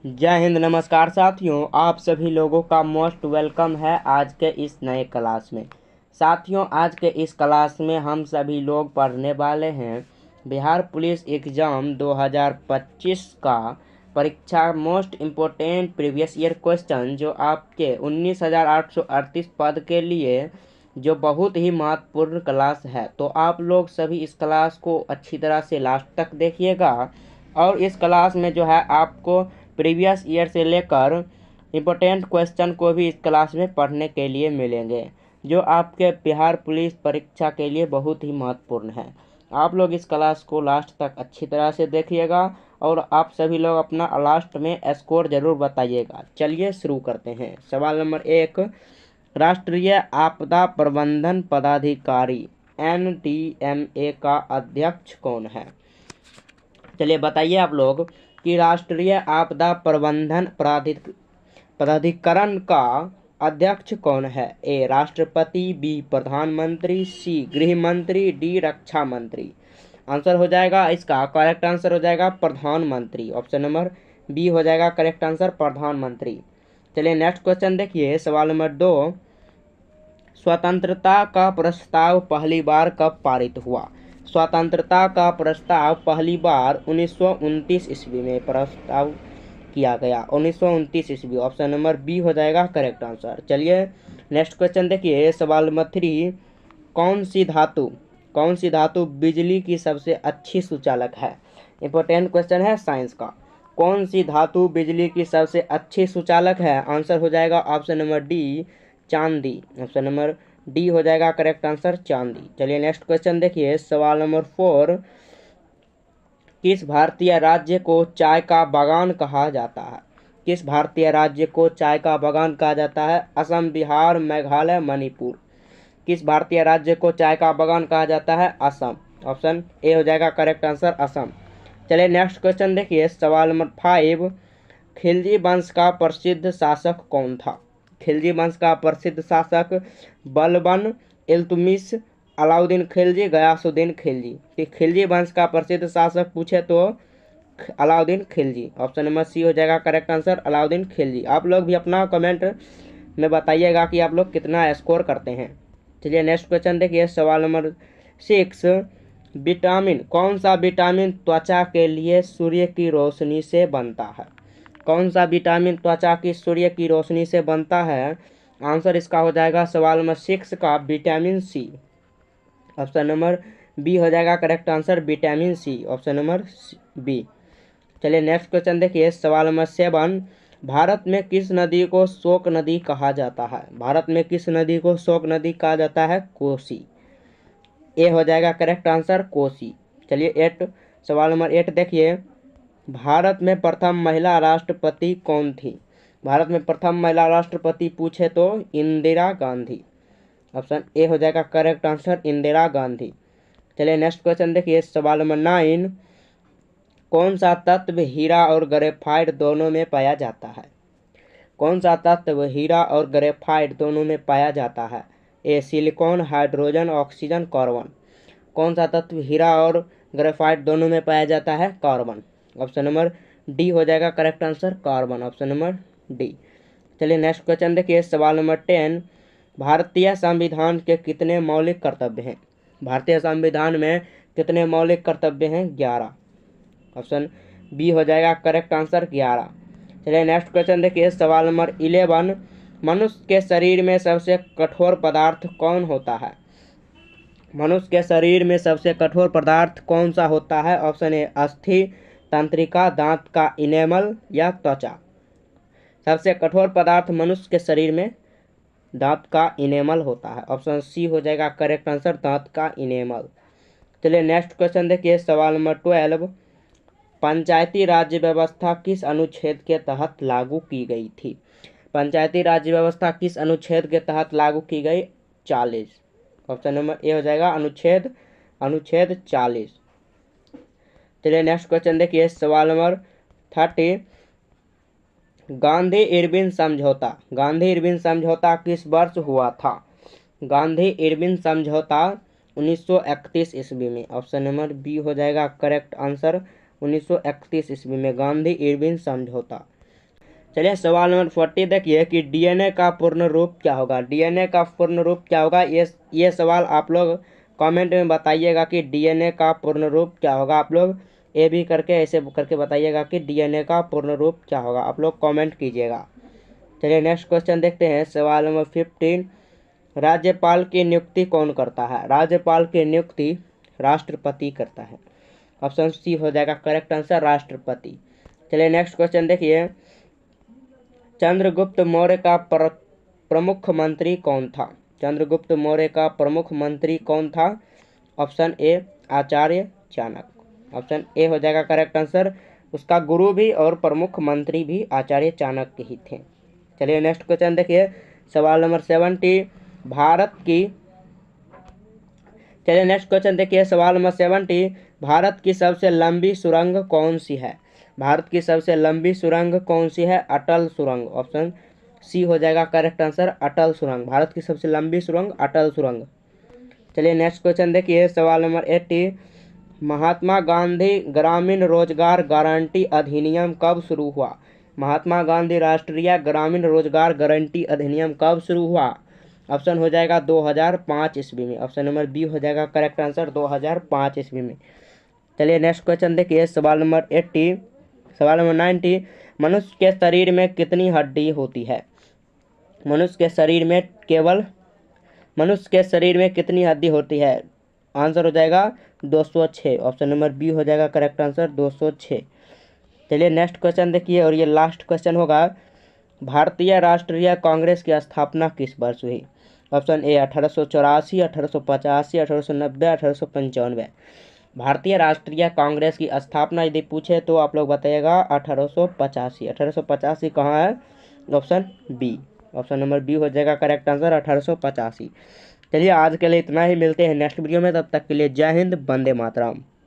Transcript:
जय हिंद। नमस्कार साथियों, आप सभी लोगों का मोस्ट वेलकम है आज के इस नए क्लास में। साथियों, आज के इस क्लास में हम सभी लोग पढ़ने वाले हैं बिहार पुलिस एग्ज़ाम 2025 का परीक्षा most important previous year question, जो आपके 19,838 पद के लिए जो बहुत ही महत्वपूर्ण क्लास है। तो आप लोग सभी इस क्लास को अच्छी तरह से लास्ट तक देखिएगा और इस क्लास में जो है आपको प्रीवियस ईयर से लेकर इम्पोर्टेंट क्वेश्चन को भी इस क्लास में पढ़ने के लिए मिलेंगे, जो आपके बिहार पुलिस परीक्षा के लिए बहुत ही महत्वपूर्ण है। आप लोग इस क्लास को लास्ट तक अच्छी तरह से देखिएगा और आप सभी लोग अपना लास्ट में स्कोर जरूर बताइएगा। चलिए शुरू करते हैं। सवाल नंबर 1, राष्ट्रीय आपदा प्रबंधन पदाधिकारी NDMA का अध्यक्ष कौन है? चलिए बताइए आप लोग कि राष्ट्रीय आपदा प्रबंधन प्राधिकरण का अध्यक्ष कौन है? ए राष्ट्रपति, बी प्रधानमंत्री, सी गृह मंत्री, डी रक्षा मंत्री। आंसर हो जाएगा इसका करेक्ट आंसर हो जाएगा प्रधानमंत्री। ऑप्शन नंबर बी हो जाएगा करेक्ट आंसर प्रधानमंत्री। चलिए नेक्स्ट क्वेश्चन देखिए। सवाल नंबर 2, स्वतंत्रता का प्रस्ताव पहली बार कब पारित हुआ? स्वतंत्रता का प्रस्ताव पहली बार 1929 ईस्वी में प्रस्ताव किया गया। 1929 ईस्वी। ऑप्शन नंबर बी हो जाएगा करेक्ट आंसर। चलिए नेक्स्ट क्वेश्चन देखिए। सवाल नंबर 3, कौन सी धातु बिजली की सबसे अच्छी सुचालक है? इंपॉर्टेंट क्वेश्चन है साइंस का। कौन सी धातु बिजली की सबसे अच्छी सुचालक है? आंसर हो जाएगा ऑप्शन नंबर डी चांदी। ऑप्शन नंबर डी हो जाएगा करेक्ट आंसर चांदी। चलिए नेक्स्ट क्वेश्चन देखिए। सवाल नंबर 4, किस भारतीय राज्य को चाय का बागान कहा जाता है? किस भारतीय राज्य को चाय का बागान कहा जाता है? असम, बिहार, मेघालय, मणिपुर। किस भारतीय राज्य को चाय का बागान कहा जाता है? असम। ऑप्शन ए हो जाएगा करेक्ट आंसर असम। चलिए नेक्स्ट क्वेश्चन देखिए। सवाल नंबर 5, खिलजी वंश का प्रसिद्ध शासक कौन था? खिलजी वंश का प्रसिद्ध शासक बलबन, इल्तुतमिश, अलाउद्दीन खिलजी, गयासुद्दीन खिलजी। खिलजी वंश का प्रसिद्ध शासक पूछे तो Alauddin Khilji. Option number C हो जाएगा करेक्ट आंसर अलाउद्दीन खिलजी। आप लोग भी अपना कमेंट में बताइएगा कि आप लोग कितना स्कोर करते हैं। चलिए नेक्स्ट क्वेश्चन देखिए। सवाल नंबर 6, विटामिन, कौन सा विटामिन त्वचा के लिए सूर्य की रोशनी से बनता है? कौन सा विटामिन त्वचा की सूर्य की रोशनी से बनता है? आंसर इसका हो जाएगा सवाल नंबर 6 का vitamin C. Option number B हो जाएगा correct answer vitamin C. Option number B. चलिए नेक्स्ट क्वेश्चन देखिए। सवाल नंबर 7, भारत में किस नदी को शोक नदी कहा जाता है? भारत में किस नदी को शोक नदी कहा जाता है? कोसी। ए हो जाएगा करेक्ट आंसर कोसी। चलिए सवाल नंबर 8 देखिए। भारत में प्रथम महिला राष्ट्रपति कौन थी? भारत में प्रथम महिला राष्ट्रपति पूछे तो इंदिरा गांधी। ऑप्शन ए हो जाएगा करेक्ट आंसर इंदिरा गांधी। चलिए नेक्स्ट क्वेश्चन देखिए। सवाल नंबर 9, कौन सा तत्व हीरा और ग्रेफाइट दोनों में पाया जाता है? कौन सा तत्व हीरा और ग्रेफाइट दोनों में पाया जाता है? A silicon, hydrogen, oxygen, carbon. कौन सा तत्व हीरा और ग्रेफाइट दोनों में पाया जाता है? कार्बन। ऑप्शन नंबर डी हो जाएगा correct answer carbon. Option number D. चलिए नेक्स्ट क्वेश्चन देखिए। सवाल नंबर 10, भारतीय संविधान के कितने मौलिक कर्तव्य हैं? भारतीय संविधान में कितने मौलिक कर्तव्य हैं? 11। ऑप्शन बी हो जाएगा करेक्ट आंसर 11। चलिए नेक्स्ट क्वेश्चन देखिए। सवाल नंबर 11, मनुष्य के शरीर में सबसे कठोर पदार्थ कौन होता है? मनुष्य के शरीर में सबसे कठोर पदार्थ कौन सा होता है? ऑप्शन ए अस्थि, तंत्रिका, दांत का इनेमल या त्वचा। सबसे कठोर पदार्थ मनुष्य के शरीर में दांत का इनेमल होता है। ऑप्शन सी हो जाएगा करेक्ट आंसर दांत का इनेमल। चलिए नेक्स्ट क्वेश्चन देखिए। सवाल नंबर 12, पंचायती राज्य व्यवस्था किस अनुच्छेद के तहत लागू की गई थी? पंचायती राज्य व्यवस्था किस अनुच्छेद के तहत लागू की गई? 40। ऑप्शन नंबर ए हो जाएगा अनुच्छेद 40। चलिए नेक्स्ट क्वेश्चन देखिए। सवाल नंबर 30, गांधी इरविन समझौता किस वर्ष हुआ था? गांधी इरविन समझौता 1931 ईस्वी में। ऑप्शन नंबर बी हो जाएगा करेक्ट आंसर 1931 ईस्वी में गांधी इरविन समझौता। चलिए सवाल नंबर 40 देखिए कि डीएनए का पूर्ण रूप क्या होगा। डीएनए का पूर्ण रूप क्या होगा, ये सवाल आप लोग कमेंट में बताइएगा कि डीएनए का पूर्ण रूप क्या होगा। आप लोग ए भी करके ऐसे करके बताइएगा कि डीएनए का पूर्ण रूप क्या होगा, आप लोग कमेंट कीजिएगा। चलिए नेक्स्ट क्वेश्चन देखते हैं, सवाल नंबर 15। राज्यपाल की नियुक्ति कौन करता है। राज्यपाल की नियुक्ति राष्ट्रपति करता है। ऑप्शन सी हो जाएगा करेक्ट आंसर, राष्ट्रपति। चलिए नेक्स्ट क्वेश्चन देखिए, चंद्रगुप्त मौर्य का प्रमुख मंत्री कौन था। चंद्रगुप्त मौर्य का प्रमुख मंत्री कौन था। Option A Acharya Chanakya. Option A हो जाएगा करेक्ट आंसर। उसका गुरु भी और प्रमुख मंत्री भी आचार्य चाणक्य ही थे। चलिए नेक्स्ट क्वेश्चन देखिए, सवाल नंबर 70। भारत की चलिए नेक्स्ट क्वेश्चन देखिए, सवाल नंबर 70। भारत की सबसे लंबी सुरंग कौन सी है। भारत की सबसे लंबी सुरंग कौन सी है। अटल सुरंग। ऑप्शन सी हो जाएगा करेक्ट आंसर, अटल सुरंग। भारत की सबसे लंबी सुरंग अटल सुरंग। चलिए नेक्स्ट क्वेश्चन देखिए, सवाल नंबर 80। महात्मा गांधी ग्रामीण रोजगार गारंटी अधिनियम कब शुरू हुआ। महात्मा गांधी राष्ट्रीय ग्रामीण रोजगार गारंटी अधिनियम कब शुरू हुआ। ऑप्शन हो जाएगा 2005 ईस्वी में। ऑप्शन नंबर बी हो जाएगा करेक्ट आंसर, 2005 ईस्वी में। चलिए नेक्स्ट क्वेश्चन देखिए, सवाल नंबर 80। सवाल नंबर 90। मनुष्य के शरीर में कितनी हड्डी होती है। मनुष्य के शरीर में कितनी हड्डी होती है। आंसर हो जाएगा 206। ऑप्शन नंबर बी हो जाएगा करेक्ट आंसर, 206। चलिए नेक्स्ट क्वेश्चन देखिए और ये लास्ट क्वेश्चन होगा, भारतीय राष्ट्रीय कांग्रेस की स्थापना किस वर्ष हुई। Option A 1884, 1885, 1890, 1895। भारतीय राष्ट्रीय कांग्रेस की स्थापना यदि पूछे तो आप लोग बताइएगा 1885। 1885 कहाँ है। Option B. Option number B हो जाएगा करेक्ट आंसर, 1885। चलिए आज के लिए इतना ही, मिलते हैं नेक्स्ट वीडियो में, तब तक के लिए जय हिंद, वंदे मातरम।